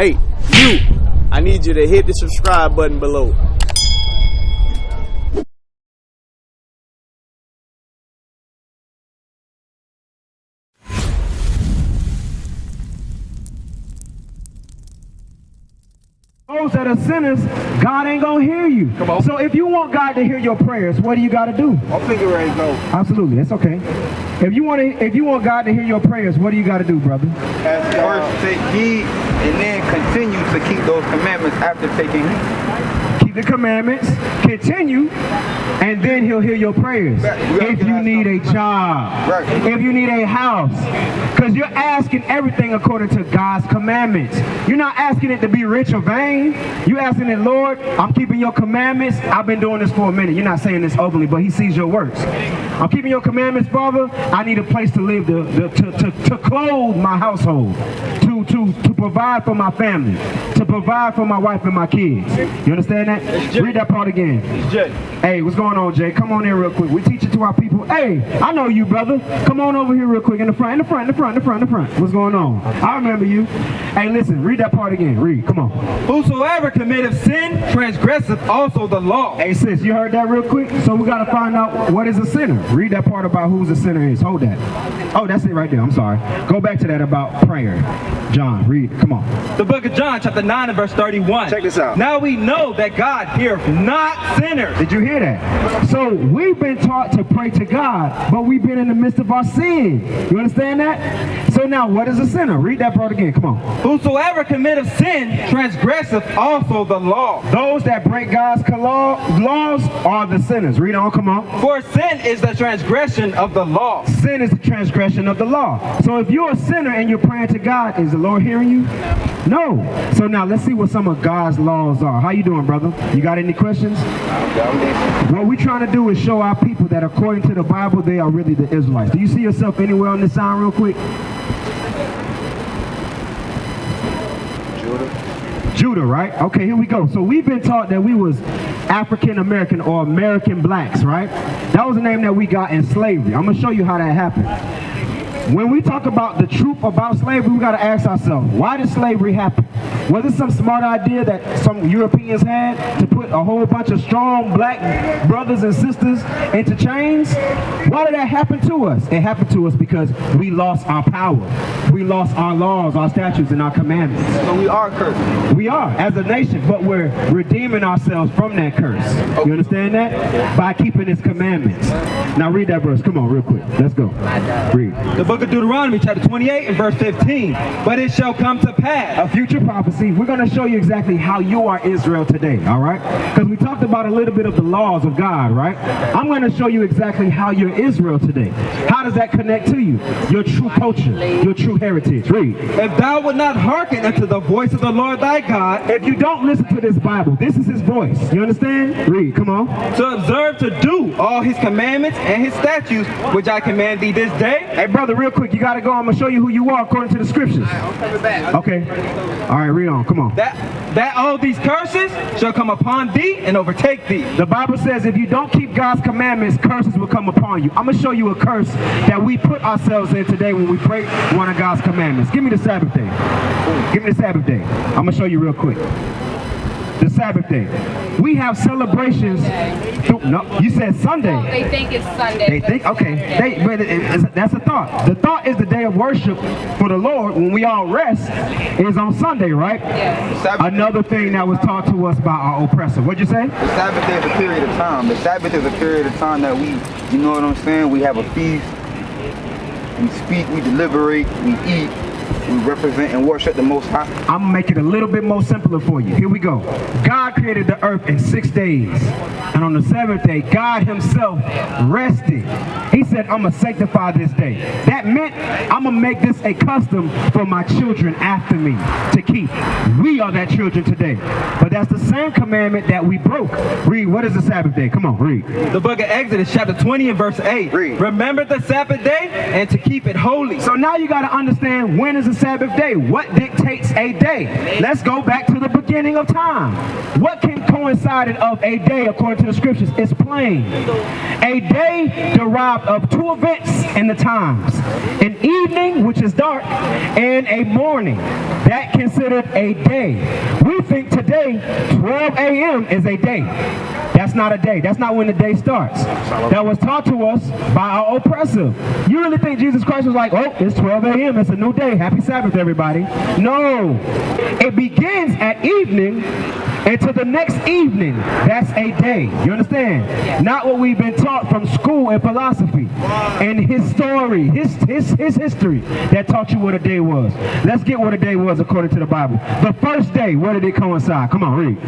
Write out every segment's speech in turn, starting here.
Hey, you! I need you to hit the subscribe button below. Those that are sinners, God ain't gonna hear you. Come on. So if you want God to hear your prayers, what do you gotta do? I'll figure it out. Absolutely, it's okay. If you want God to hear your prayers, what do you gotta do, brother? As first take heed and then continue to keep those commandments after taking heed. Keep the commandments, continue, and then he'll hear your prayers. If you need a job, if you need a house, because you're asking everything according to God's commandments. You're not asking it to be rich or vain. You're asking it, Lord, I'm keeping your commandments. I've been doing this for a minute. You're not saying this openly, but he sees your works. I'm keeping your commandments, Father. I need a place to live, to clothe my household, to provide for my family, to provide for my wife and my kids. You understand that? Read that part again. Hey, what's going on, Jay? Come on in real quick. We teach it to our people. Hey, I know you, brother. Come on over here real quick. In the front. What's going on? I remember you. Hey, listen. Read that part again. Read. Come on. Whosoever committeth sin transgresseth also the law. Hey, sis, you heard that real quick? So we got to find out what is a sinner. Read that part about who's a sinner is. Hold that. Oh, that's it right there. I'm sorry. Go back to that about prayer. John, read. Come on. The book of John, chapter 9 and verse 31. Check this out. Now we know that God heareth not sinners. Did you hear that? So we've been taught to pray to God, but we've been in the midst of our sin. You understand that? So now, what is a sinner? Read that part again. Come on. Whosoever committeth sin transgresseth also the law. Those that break God's laws are the sinners. Read on. Come on. For sin is the transgression of the law. Sin is the transgression of the law. So if you're a sinner and you're praying to God, is the Lord hearing you? No. So now let's see what some of God's laws are. How you doing, brother? You got any questions? What we're trying to do is show our people that according to the Bible, they are really the Israelites. Do you see yourself anywhere on this sign real quick? Judah, right? Okay, here we go. So we've been taught that we was African American or American blacks, right? That was the name that we got in slavery. I'm going to show you how that happened. When we talk about the truth about slavery, we got to ask ourselves, why did slavery happen? Was it some smart idea that some Europeans had to put a whole bunch of strong black brothers and sisters into chains? Why did that happen to us? It happened to us because we lost our power. We lost our laws, our statutes, and our commandments. So we are cursed. We are, as a nation, but we're redeeming ourselves from that curse. You understand that? By keeping his commandments. Now read that verse. Come on, real quick. Let's go. Read. The book of Deuteronomy, chapter 28 and verse 15. But it shall come to pass. A future prophecy. We're going to show you exactly how you are Israel today, all right? Because we talked about a little bit of the laws of God, right? I'm going to show you exactly how you're Israel today. How does that connect to you? Your true culture, your true heritage. Read. If thou wilt not hearken unto the voice of the Lord thy God, If you don't listen to this Bible, this is his voice. You understand? Read. Come on. to observe to do all his commandments and his statutes, which I command thee this day. Hey, brother, real quick, you got to go. I'm going to show you who you are according to the scriptures. Okay. All right, read on. Come on. That all these curses shall come upon thee and overtake thee. The Bible says if you don't keep God's commandments, curses will come upon you. I'm going to show you a curse that we put ourselves in today when we break one of God's commandments. Give me the Sabbath day. Give me the Sabbath day. I'm going to show you real quick. The Sabbath day. We have celebrations. No, you said Sunday. Well, they think it's Sunday. They think, okay, that's a thought. The thought is the day of worship for the Lord when we all rest is on Sunday, right? Yes. Another thing that was taught to us by our oppressor. What'd you say? The Sabbath is a period of time. The Sabbath is a period of time that we, you know what I'm saying? We have a feast. We speak, we deliberate, we eat. We represent and worship the Most High. I'm going to make it a little bit more simpler for you. Here we go. God created the earth in 6 days. And on the 7th day, God himself rested. He said, I'm going to sanctify this day. That meant I'm going to make this a custom for my children after me to keep. We are that children today. But that's the same commandment that we broke. Read, what is the Sabbath day? Come on, read. The book of Exodus, chapter 20 and verse 8. Read. Remember the Sabbath day and to keep it holy. So now you got to understand when is a Sabbath day? What dictates a day? Let's go back to the beginning of time. What can coincide of a day according to the scriptures? It's plain. A day derived of two events in the times. An evening, which is dark, and a morning. That considered a day. We think today 12 a.m. is a day. That's not a day. That's not when the day starts. That was taught to us by our oppressor. You really think Jesus Christ was like, oh, it's 12 a.m. It's a new day. Happy Sabbath, everybody. No. It begins at evening and to the next evening. That's a day. You understand? Not what we've been taught from school and philosophy and his story, his history that taught you what a day was. Let's get what a day was according to the Bible. The first day, where did it coincide? Come on, read.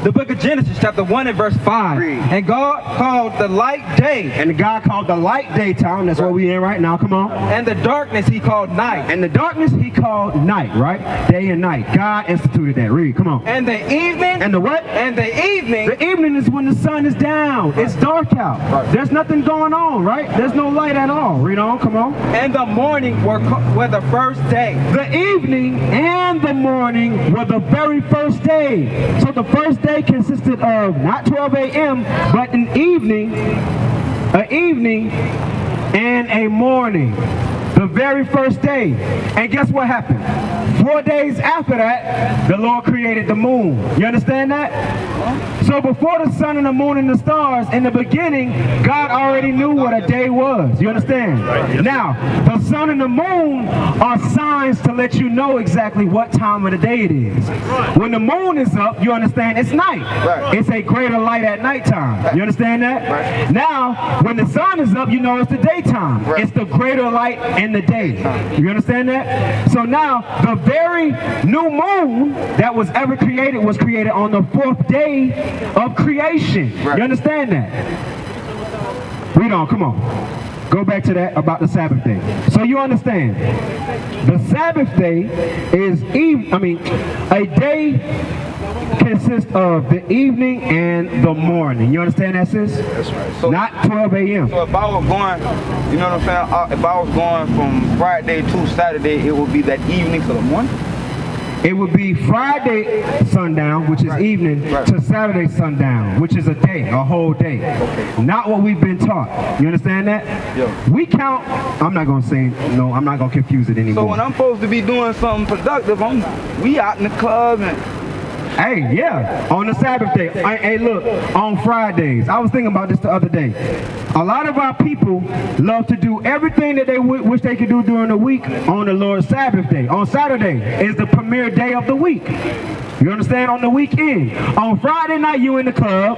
The book of Genesis, chapter 1 and verse 5. Read. And God called the light day. And God called the light daytime. That's what we in right now. Come on. And the darkness he called night. And the darkness he called night, right? Day and night. God instituted that. Read. Come on. And the evening. And the what? And the evening. The evening is when the sun is down. It's dark out. There's nothing going on, right? There's no light at all. Read on. Come on. And the morning were the first day. The evening and the morning were the very first day. So the first day consisted of not 12 a.m., but an evening and a morning. The very first day. And guess what happened? 4 days after that, the Lord created the moon. You understand that? So before the sun and the moon and the stars, in the beginning, God already knew what a day was. You understand? Now, the sun and the moon are signs to let you know exactly what time of the day it is. When the moon is up, you understand it's night. It's a greater light at nighttime. You understand that? Now, when the sun is up, you know it's the daytime. It's the greater light in the day. You understand that? So now, the very new moon that was ever created was created on the 4th day of creation. You understand that? Read on, come on. Go back to that about the Sabbath day. So you understand, the Sabbath day is a day consists of the evening and the morning. You understand that, sis? That's right. So, not 12 a.m. So if I was going, you know what I'm saying? If I was going from Friday to Saturday, it would be that evening to the morning? It would be Friday sundown, which is evening, to Saturday sundown, which is a day, a whole day. Okay. Not what we've been taught. You understand that? Yeah. We count, I'm not going to say, no, I'm not going to confuse it anymore. So when I'm supposed to be doing something productive, we out in the club and... Hey, yeah, on the Sabbath day. Hey, look, on Fridays. I was thinking about this the other day. A lot of our people love to do everything that they wish they could do during the week on the Lord's Sabbath day. On Saturday is the premier day of the week. You understand? On the weekend. On Friday night, you in the club.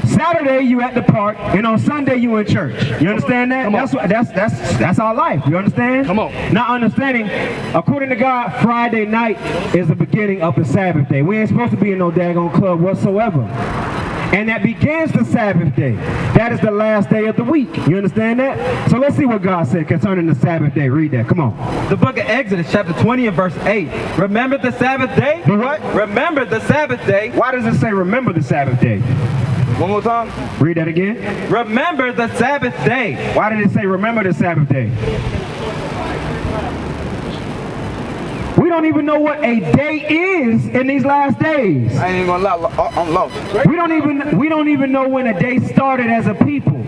Saturday you at the park, and on Sunday you in church. You understand that? That's our life. You understand? Come on. Not understanding, according to God, Friday night is the beginning of the Sabbath day. We ain't supposed to be in no daggone club whatsoever. And that begins the Sabbath day. That is the last day of the week. You understand that? So let's see what God said concerning the Sabbath day. Read that. Come on. The book of Exodus, chapter 20 and verse 8. Remember the Sabbath day? The what? Remember the Sabbath day. Why does it say remember the Sabbath day? One more time. Read that again. Remember the Sabbath day. Why did it say remember the Sabbath day? We don't even know what a day is in these last days. I ain't even gonna lie, I'm lost. We don't even know when a day started as a people.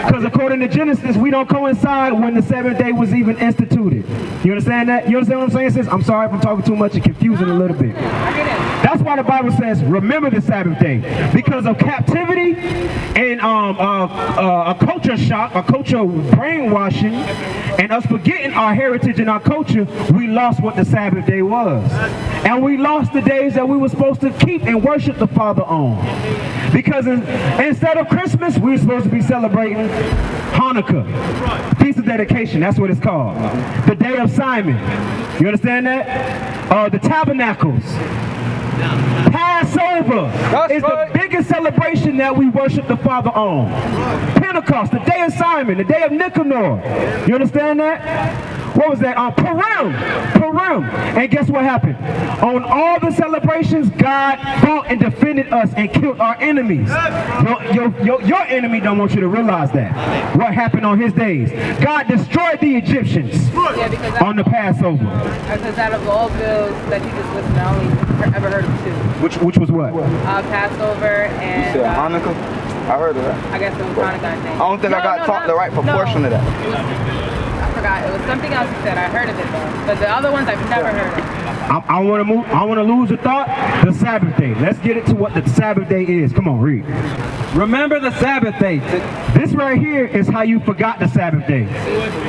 Because according to Genesis, we don't coincide when the 7th day was even instituted. You understand that? You understand what I'm saying, sis? I'm sorry if I'm talking too much and confusing a little bit. That's why the Bible says, remember the Sabbath day. Because of captivity and a culture shock, a culture brainwashing, and us forgetting our heritage and our culture, we lost what the Sabbath day was. And we lost the days that we were supposed to keep and worship the Father on. Because instead of Christmas, we were supposed to be celebrating Hanukkah. Feast of Dedication, that's what it's called. The Day of Simon. You understand that? The Tabernacles. Passover is the biggest celebration that we worship the Father on. Pentecost, the Day of Simon, the Day of Nicanor. You understand that? what was that? Purim. And guess what happened? On all the celebrations, God fought and defended us and killed our enemies. Your enemy don't want you to realize that. What happened on his days? God destroyed the Egyptians on the Passover. Because out of all bills that you just listened to, I only ever heard of two. Which was what? Passover and... You said Hanukkah? I heard of that. I guess it was Hanukkah, I think. I don't think I got taught the right proportion of that. I forgot. It was something else you said. I heard of it though. But the other ones I've never heard of. I want to lose a thought. The Sabbath day. Let's get it to what the Sabbath day is. Come on, read. Remember the Sabbath day. This right here is how you forgot the Sabbath day.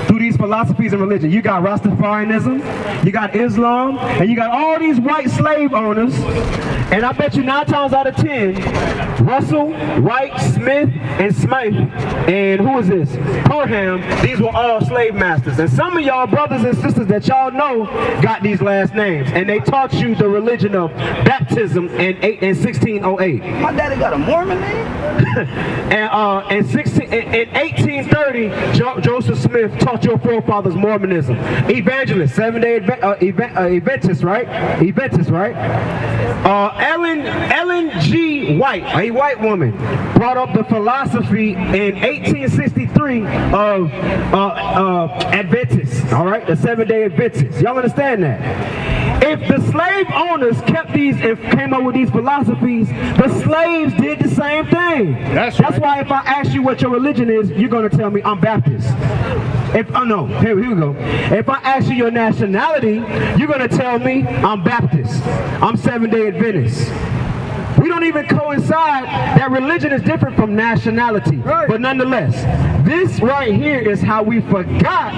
Through these philosophies and religion. You got Rastafarianism, you got Islam, and you got all these white slave owners. And I bet you 9 times out of 10, Russell, Wright, Smith, and Smythe, and who is this? Parham, these were all slave masters. And some of y'all brothers and sisters that y'all know got these last names. And they taught you the religion of baptism in 1608. My daddy got a Mormon name? And in 1830, Joseph Smith taught your forefathers Mormonism. Evangelist, Seventh-day Adventist, right? Ellen G. White, a white woman, brought up the philosophy in 1863 of Adventists, all right? The Seventh-day Adventists. Y'all understand that? If the slave owners kept these and came up with these philosophies, the slaves did the same thing. That's why if I ask you what your religion is, you're going to tell me I'm Baptist. Here we go. If I ask you your nationality, you're going to tell me I'm Baptist. I'm Seventh-day Adventist. We don't even coincide. That religion is different from nationality. Right. But nonetheless, this right here is how we forgot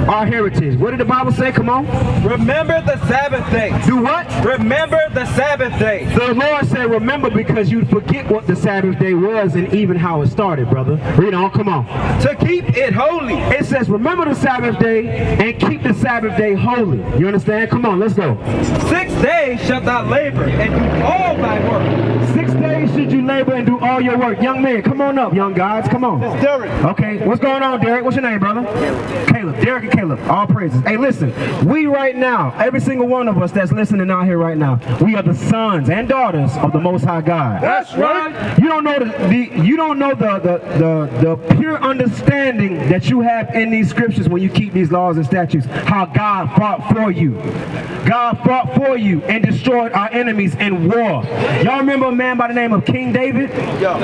our heritage. What did the Bible say? Come on. Remember the Sabbath day. Do what? Remember the Sabbath day. The Lord said remember because you forget what the Sabbath day was and even how it started, brother. Read on, come on. To keep it holy. It says remember the Sabbath day and keep the Sabbath day holy. You understand? Come on, let's go. 6 days shalt thou labor and do all thy work. 6 days should you labor and do all your work. Young man, come on up, young guys, come on. It's Derek. Okay, what's going on, Derek? What's your name, brother? Caleb. Derek and Caleb. All praises. Hey, listen, we right now, every single one of us that's listening out here right now, we are the sons and daughters of the Most High God. That's right. You don't know the pure understanding that you have in these scriptures when you keep these laws and statutes. How God fought for you. God fought for you and destroyed our enemies in war. Y'all remember a man by the name of King David? Yo.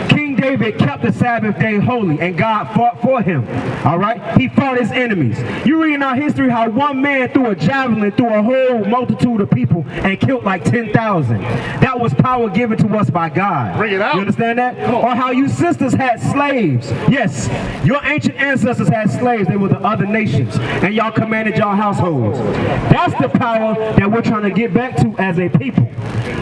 King David kept the Sabbath day holy and God fought for him. All right? He fought his enemies. You read in our history how one man threw a javelin through a whole multitude of people and killed like 10,000. That was power given to us by God. Bring it out. You understand that? Or how you sisters had slaves. Yes, your ancient ancestors had slaves. They were the other nations. And y'all commanded y'all households. That's the power that we're trying to get back to as a people.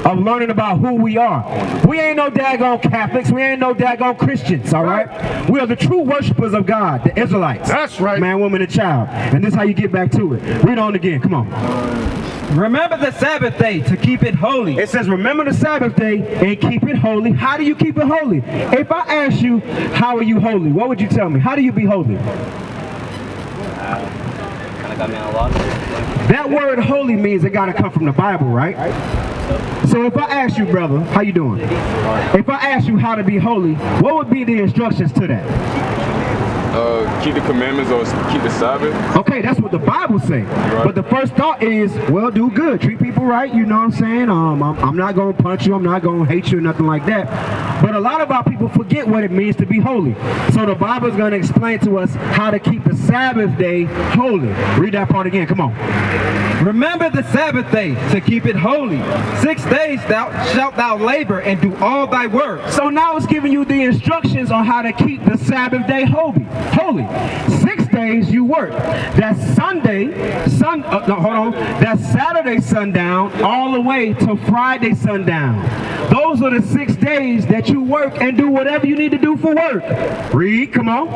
Of learning about who we are. We ain't no daggone Catholics. We ain't no daggone Christians, all right? We are the true worshipers of God, the Israelites. That's right. Man, woman, and child. And this is how you get back to it. Read on again. Come on. Remember the Sabbath day to keep it holy. It says, remember the Sabbath day and keep it holy. How do you keep it holy? If I ask you, how are you holy? What would you tell me? How do you be holy? That word holy means it got to come from the Bible, right? So if I ask you, brother, how you doing? If I ask you how to be holy, what would be the instructions to that? Keep the commandments or keep the Sabbath. Okay, that's what the Bible says. Right. But the first thought is, well, do good. Treat people right, you know what I'm saying? I'm not going to punch you. I'm not going to hate you or nothing like that. But a lot of our people forget what it means to be holy. So the Bible is going to explain to us how to keep the Sabbath day holy. Read that part again. Come on. Remember the Sabbath day to keep it holy. 6 days shalt thou labor and do all thy work. So now it's giving you the instructions on how to keep the Sabbath day holy. 6 days you work. That's that's Saturday sundown all the way to Friday sundown. Those are the 6 days that you work and do whatever you need to do for work. Read, come on.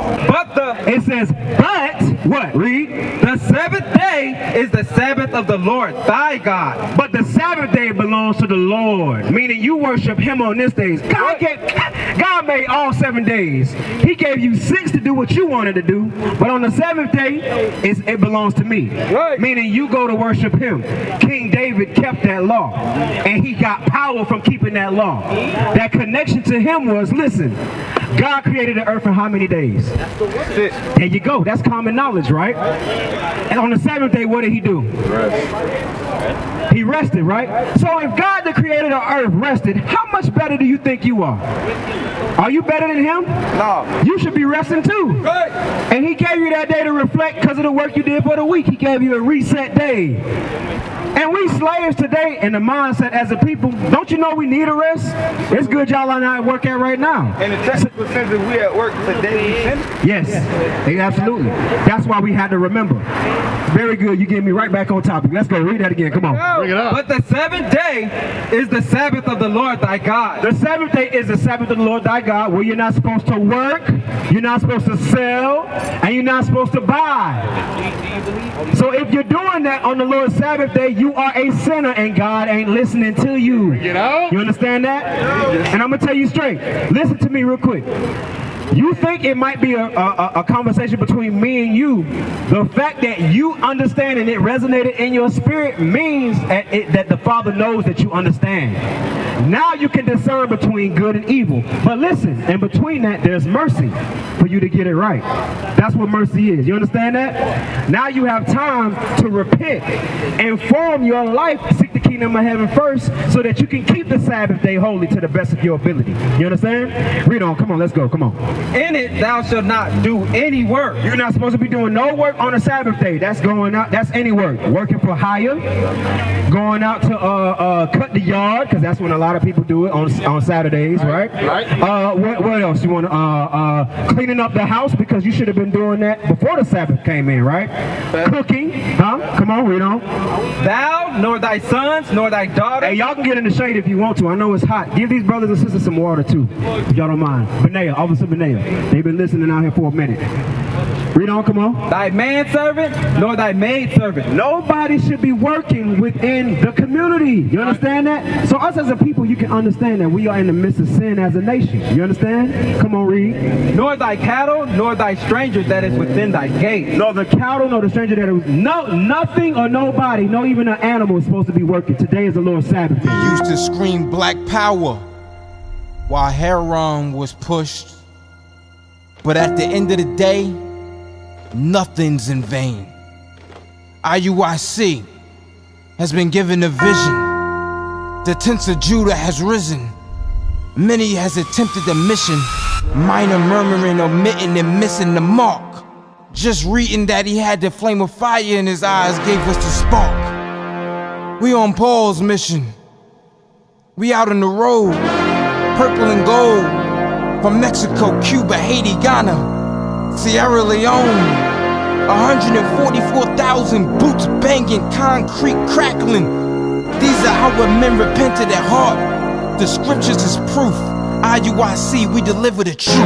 It says, but what? Read. The seventh day is the Sabbath of the Lord thy God. But the Sabbath day belongs to the Lord, meaning you worship him on this day. God made all 7 days. He gave you 6 to do what you wanted to do, but on the seventh day, it belongs to me. Right. Meaning you go to worship him. King David kept that law, and he got power from keeping that law. That connection to him was, listen, God created the earth in how many days? There you go. That's common knowledge, right? And on the seventh day, what did he do? Rest. He rested, right? So if God, the creator of the earth, rested, how much better do you think you are? Are you better than him? No. You should be resting too. Right. And he gave you that day to reflect because of the work you did for the week. He gave you a reset day. And we slaves today in the mindset as a people, don't you know we need a rest? It's good y'all are not at work at right now. In the technical sense, if we at work today, we sin. Yes, absolutely. That's why we had to remember. Very good. You get me right back on topic. Let's go. Read that again. Come on. Bring it up. But the seventh day is the Sabbath of the Lord thy God. The seventh day is the Sabbath of the Lord thy God, where you're not supposed to work, you're not supposed to sell, and you're not supposed to buy. So if you're doing that on the Lord's Sabbath day, you are a sinner and God ain't listening to you. You know? You understand that? And I'm going to tell you straight. Listen to me real quick. You think it might be a conversation between me and you. The fact that you understand and it resonated in your spirit means that the Father knows that you understand. Now you can discern between good and evil. But listen, in between that, there's mercy for you to get it right. That's what mercy is. You understand that? Now you have time to repent and form your life, seek the kingdom of heaven first, so that you can keep the Sabbath day holy to the best of your ability. You understand? Read on. Come on. Let's go. Come on. In it thou shalt not do any work. You're not supposed to be doing no work on a Sabbath day. That's going out. That's any work. Working for hire. Going out to cut the yard, because that's when a lot of people do it on Saturdays, right? What else? You want to cleaning up the house, because you should have been doing that before the Sabbath came in, right? Cooking. Huh? Come on, read on. Thou, nor thy sons, nor thy daughters. Hey, y'all can get in the shade if you want to. I know it's hot. Give these brothers and sisters some water too, if y'all don't mind. Benea, Officer Benea. They've been listening out here for a minute. Read on, come on. Thy manservant, nor thy maidservant. Nobody should be working within the community. You understand that? So us as a people, you can understand that we are in the midst of sin as a nation. You understand? Come on, read. Nor thy cattle, nor thy stranger that is within thy gate. Nor the cattle, nor the stranger that is... nothing or nobody, no even an animal is supposed to be working. Today is the Lord's Sabbath. They used to scream black power while Heron was pushed. But at the end of the day, nothing's in vain. IUIC has been given a vision. The tents of Judah has risen. Many has attempted the mission. Minor murmuring, omitting, and missing the mark. Just reading that he had the flame of fire in his eyes gave us the spark. We on Paul's mission. We out on the road, purple and gold. From Mexico, Cuba, Haiti, Ghana, Sierra Leone. 144,000 boots banging, concrete crackling. These are how men repented at heart. The scriptures is proof. IUIC, we deliver the truth.